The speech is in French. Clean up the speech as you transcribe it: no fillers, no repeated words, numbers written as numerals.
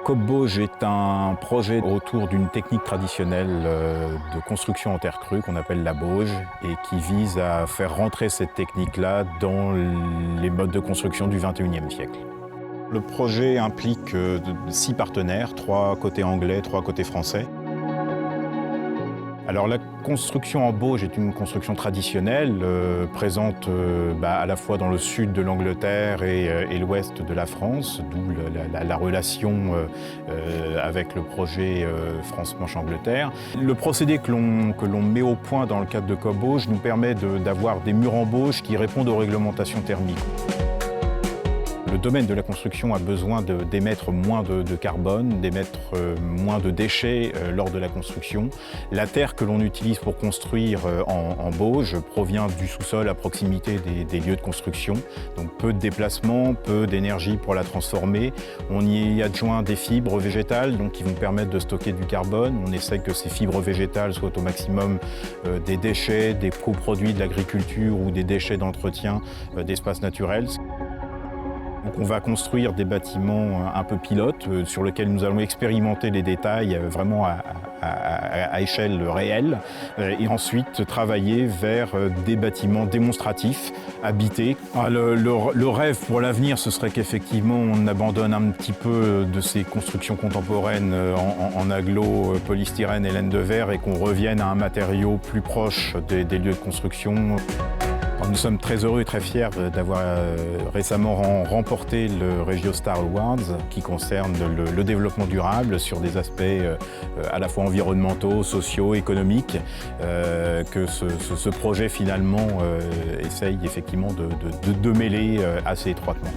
Coop-Bauge est un projet autour d'une technique traditionnelle de construction en terre crue qu'on appelle la bauge et qui vise à faire rentrer cette technique-là dans les modes de construction du XXIe siècle. Le projet implique 6 partenaires, 3 côté anglais, 3 côté français. Alors la construction en bauge est une construction traditionnelle, présente à la fois dans le sud de l'Angleterre et l'ouest de la France, d'où la relation avec le projet France-Manche-Angleterre. Le procédé que l'on met au point dans le cadre de Coop-Bauge nous permet d'avoir des murs en bauge qui répondent aux réglementations thermiques. Le domaine de la construction a besoin d'émettre moins de carbone, d'émettre moins de déchets lors de la construction. La terre que l'on utilise pour construire en bauge provient du sous-sol à proximité des lieux de construction. Donc peu de déplacement, peu d'énergie pour la transformer. On y adjoint des fibres végétales qui vont permettre de stocker du carbone. On essaie que ces fibres végétales soient au maximum des déchets, des coproduits de l'agriculture ou des déchets d'entretien d'espaces naturels. Donc on va construire des bâtiments un peu pilotes sur lesquels nous allons expérimenter les détails vraiment à échelle réelle et ensuite travailler vers des bâtiments démonstratifs, habités. Le rêve pour l'avenir, ce serait qu'effectivement on abandonne un petit peu de ces constructions contemporaines en aglo, polystyrène et laine de verre et qu'on revienne à un matériau plus proche des lieux de construction. Nous sommes très heureux et très fiers d'avoir récemment remporté le RegioStar Awards qui concerne le développement durable sur des aspects à la fois environnementaux, sociaux, économiques, que ce projet finalement essaye effectivement de mêler assez étroitement.